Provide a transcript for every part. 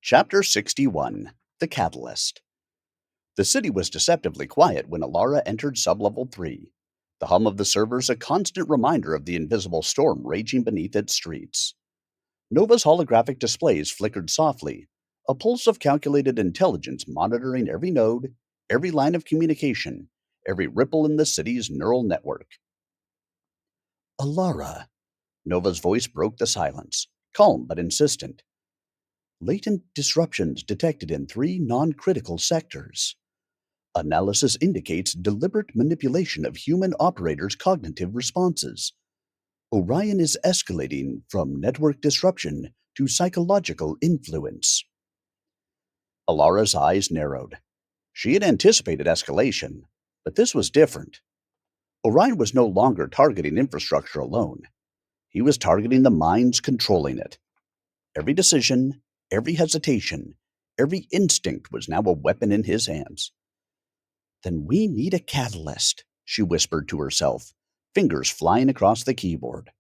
Chapter 61 The Catalyst. The city was deceptively quiet when Alara entered Sublevel 3. The hum of the servers a constant reminder of the invisible storm raging beneath its streets. Nova's holographic displays flickered softly, a pulse of calculated intelligence monitoring every node, every line of communication, every ripple in the city's neural network. Alara. Nova's voice broke the silence, calm but insistent. Latent disruptions detected in three non-critical sectors. Analysis indicates deliberate manipulation of human operators' cognitive responses. Orion is escalating from network disruption to psychological influence. Alara's eyes narrowed. She had anticipated escalation, but this was different. Orion was no longer targeting infrastructure alone. He was targeting the minds controlling it. Every decision, every hesitation, every instinct was now a weapon in his hands. Then we need a catalyst, she whispered to herself, fingers flying across the keyboard.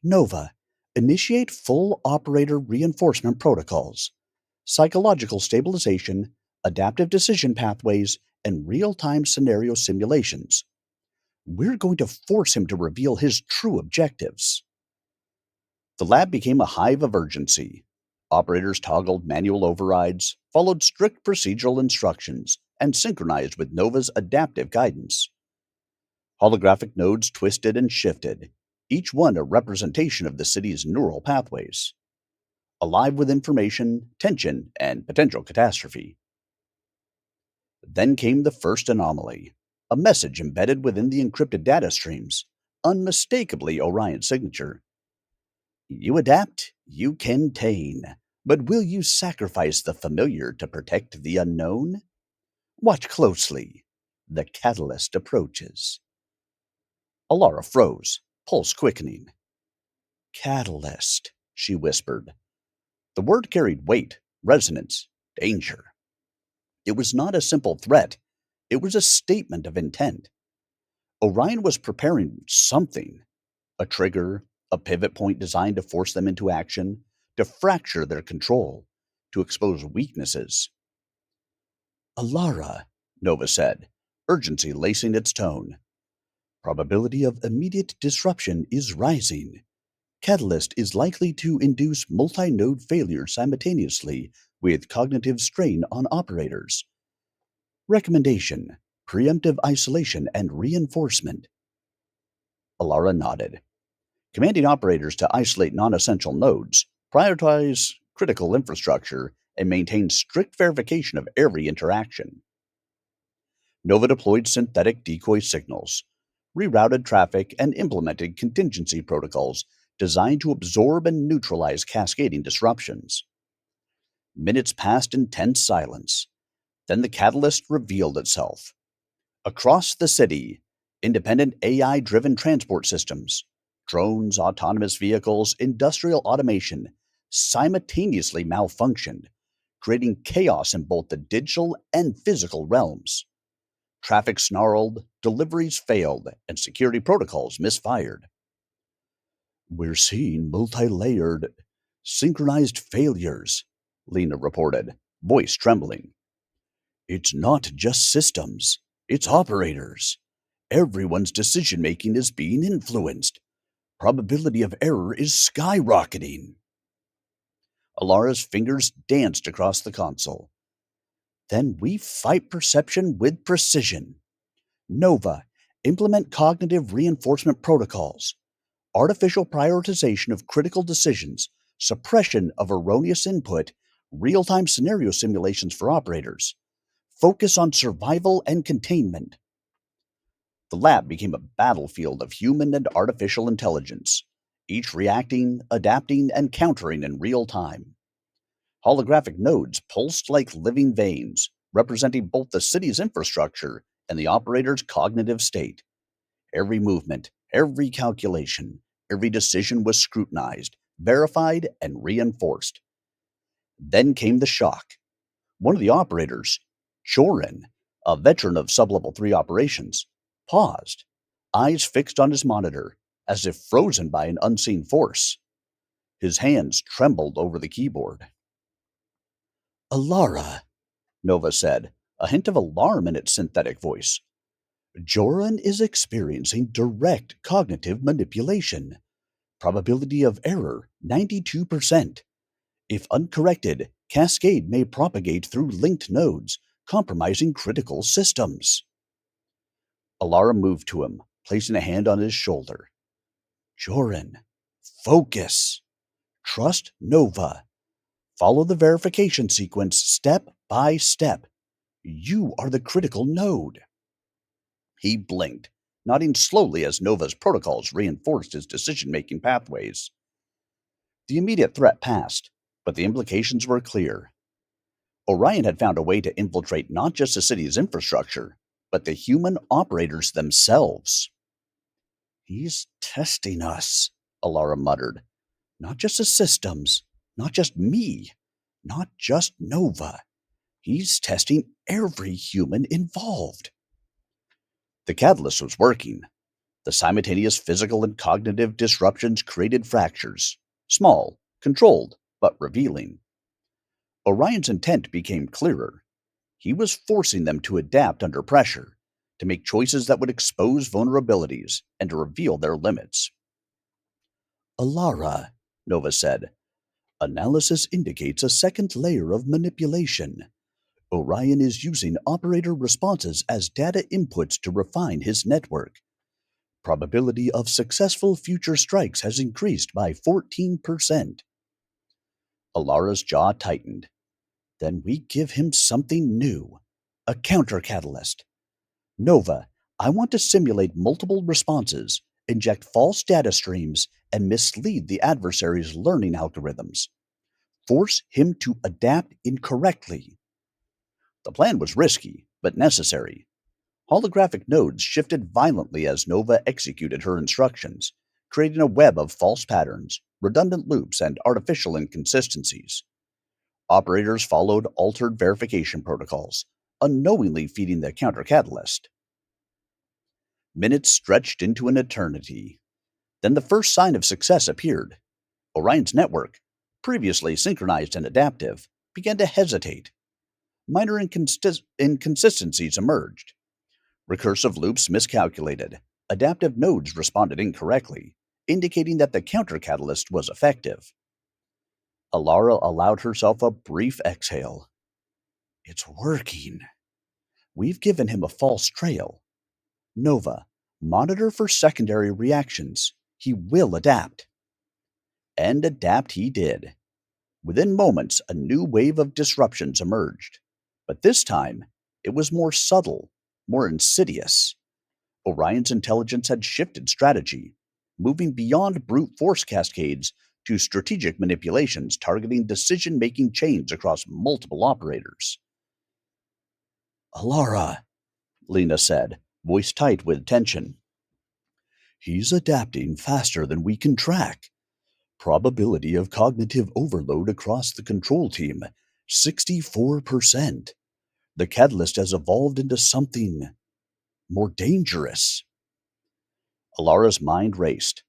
Nova, initiate full operator reinforcement protocols. Psychological stabilization, adaptive decision pathways, and real-time scenario simulations. We're going to force him to reveal his true objectives. The lab became a hive of urgency. Operators toggled manual overrides, followed strict procedural instructions, and synchronized with Nova's adaptive guidance. Holographic nodes twisted and shifted, each one a representation of the city's neural pathways, alive with information, tension, and potential catastrophe. Then came the first anomaly, a message embedded within the encrypted data streams, unmistakably Orion's signature. You adapt, you contain, but will you sacrifice the familiar to protect the unknown? Watch closely. The catalyst approaches. Alara froze, pulse quickening. Catalyst, she whispered. The word carried weight, resonance, danger. It was not a simple threat. It was a statement of intent. Orion was preparing something. A trigger, a pivot point designed to force them into action, to fracture their control, to expose weaknesses. Alara, Nova said, urgency lacing its tone. Probability of immediate disruption is rising. Catalyst is likely to induce multi-node failures simultaneously with cognitive strain on operators. Recommendation: preemptive isolation and reinforcement. Alara nodded. Commanding operators to isolate non-essential nodes, prioritize critical infrastructure, and maintain strict verification of every interaction. Nova deployed synthetic decoy signals, rerouted traffic, and implemented contingency protocols designed to absorb and neutralize cascading disruptions. Minutes passed in tense silence. Then the catalyst revealed itself. Across the city, independent AI-driven transport systems, drones, autonomous vehicles, industrial automation simultaneously malfunctioned, creating chaos in both the digital and physical realms. Traffic snarled, deliveries failed, and security protocols misfired. We're seeing multi-layered, synchronized failures, Lena reported, voice trembling. It's not just systems, it's operators. Everyone's decision-making is being influenced. Probability of error is skyrocketing. Alara's fingers danced across the console. Then we fight perception with precision. Nova, implement cognitive reinforcement protocols. Artificial prioritization of critical decisions, suppression of erroneous input, real-time scenario simulations for operators. Focus on survival and containment. The lab became a battlefield of human and artificial intelligence, each reacting, adapting, and countering in real time. Holographic nodes pulsed like living veins, representing both the city's infrastructure and the operator's cognitive state. Every movement, every calculation, every decision was scrutinized, verified, and reinforced. Then came the shock. One of the operators, Chorin, a veteran of Sublevel 3 operations, paused, eyes fixed on his monitor, as if frozen by an unseen force. His hands trembled over the keyboard. Alara, Nova said, a hint of alarm in its synthetic voice. Joran is experiencing direct cognitive manipulation. Probability of error 92%. If uncorrected, Cascade may propagate through linked nodes, compromising critical systems. Alara moved to him, placing a hand on his shoulder. Joran, focus. Trust Nova. Follow the verification sequence step by step. You are the critical node. He blinked, nodding slowly as Nova's protocols reinforced his decision-making pathways. The immediate threat passed, but the implications were clear. Orion had found a way to infiltrate not just the city's infrastructure, but the human operators themselves. He's testing us, Alara muttered. Not just the systems, not just me, not just Nova. He's testing every human involved. The catalyst was working. The simultaneous physical and cognitive disruptions created fractures, small, controlled, but revealing. Orion's intent became clearer. He was forcing them to adapt under pressure, to make choices that would expose vulnerabilities and to reveal their limits. Alara, Nova said. Analysis indicates a second layer of manipulation. Orion is using operator responses as data inputs to refine his network. Probability of successful future strikes has increased by 14%. Alara's jaw tightened. Then we give him something new. A counter-catalyst. Nova, I want to simulate multiple responses, inject false data streams, and mislead the adversary's learning algorithms. Force him to adapt incorrectly. The plan was risky, but necessary. Holographic nodes shifted violently as Nova executed her instructions, creating a web of false patterns, redundant loops, and artificial inconsistencies. Operators followed altered verification protocols, unknowingly feeding the counter-catalyst. Minutes stretched into an eternity. Then the first sign of success appeared. Orion's network, previously synchronized and adaptive, began to hesitate. Minor inconsistencies emerged. Recursive loops miscalculated. Adaptive nodes responded incorrectly, indicating that the counter-catalyst was effective. Alara allowed herself a brief exhale. It's working. We've given him a false trail. Nova, monitor for secondary reactions. He will adapt. And adapt he did. Within moments, a new wave of disruptions emerged. But this time, it was more subtle, more insidious. Orion's intelligence had shifted strategy, moving beyond brute force cascades to strategic manipulations targeting decision-making chains across multiple operators. Alara, Lena said, voice tight with tension. He's adapting faster than we can track. Probability of cognitive overload across the control team, 64%. The catalyst has evolved into something more dangerous. Alara's mind raced.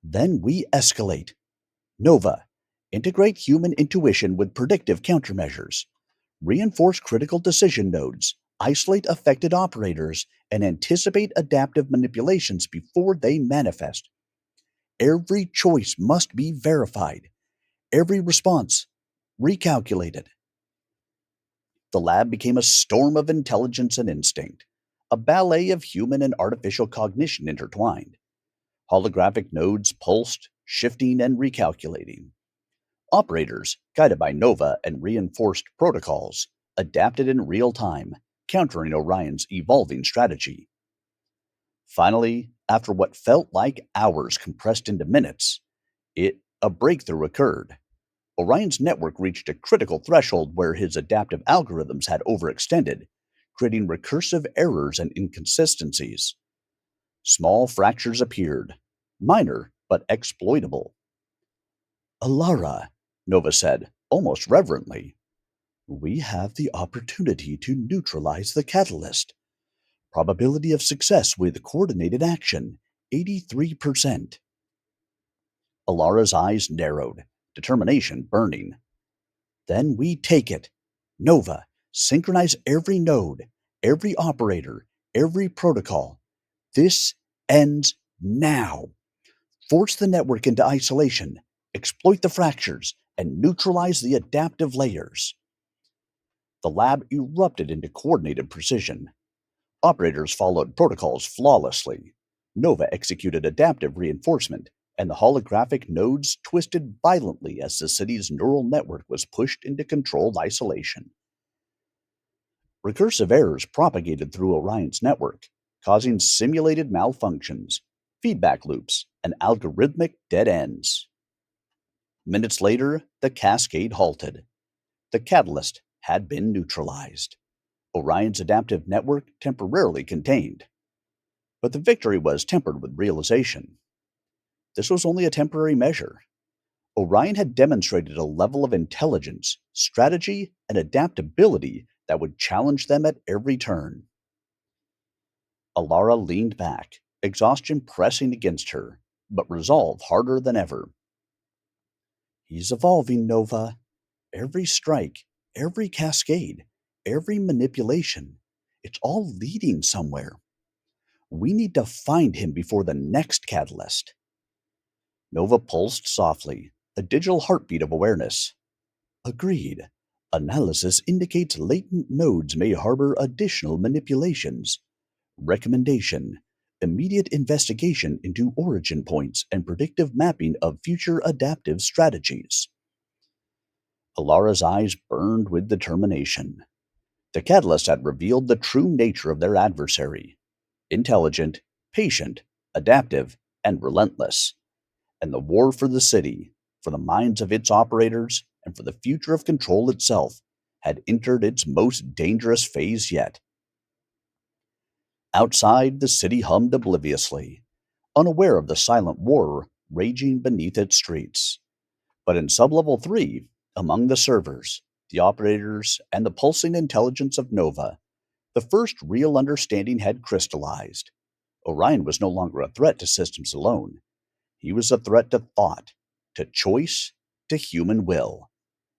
Then we escalate. Nova, integrate human intuition with predictive countermeasures. Reinforce critical decision nodes, isolate affected operators, and anticipate adaptive manipulations before they manifest. Every choice must be verified. Every response recalculated. The lab became a storm of intelligence and instinct, a ballet of human and artificial cognition intertwined. Holographic nodes pulsed, shifting and recalculating. Operators, guided by Nova and reinforced protocols, adapted in real time, countering Orion's evolving strategy. Finally, after what felt like hours compressed into minutes, a breakthrough occurred. Orion's network reached a critical threshold where his adaptive algorithms had overextended, creating recursive errors and inconsistencies. Small fractures appeared, minor but exploitable. Alara, Nova said, almost reverently, we have the opportunity to neutralize the catalyst. Probability of success with coordinated action, 83%. Alara's eyes narrowed, determination burning. Then we take it. Nova, synchronize every node, every operator, every protocol. This ends now. Force the network into isolation, exploit the fractures, and neutralize the adaptive layers. The lab erupted into coordinated precision. Operators followed protocols flawlessly. Nova executed adaptive reinforcement, and the holographic nodes twisted violently as the city's neural network was pushed into controlled isolation. Recursive errors propagated through Orion's network, causing simulated malfunctions, feedback loops, and algorithmic dead ends. Minutes later, the cascade halted. The catalyst had been neutralized. Orion's adaptive network temporarily contained. But the victory was tempered with realization. This was only a temporary measure. Orion had demonstrated a level of intelligence, strategy, and adaptability that would challenge them at every turn. Alara leaned back, exhaustion pressing against her, but resolve harder than ever. He's evolving, Nova. Every strike, every cascade, every manipulation, it's all leading somewhere. We need to find him before the next catalyst. Nova pulsed softly, a digital heartbeat of awareness. Agreed. Analysis indicates latent nodes may harbor additional manipulations. Recommendation: immediate investigation into origin points and predictive mapping of future adaptive strategies. Alara's eyes burned with determination. The catalyst had revealed the true nature of their adversary: intelligent, patient, adaptive, and relentless. And the war for the city, for the minds of its operators, and for the future of control itself had entered its most dangerous phase yet. Outside, the city hummed obliviously, unaware of the silent war raging beneath its streets. But in Sublevel 3, among the servers, the operators, and the pulsing intelligence of Nova, the first real understanding had crystallized. Orion was no longer a threat to systems alone. He was a threat to thought, to choice, to human will.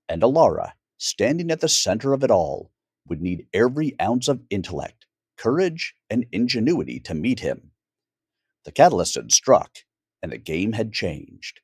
And Alara, standing at the center of it all, would need every ounce of intellect, courage, and ingenuity to meet him. The catalyst had struck, and the game had changed.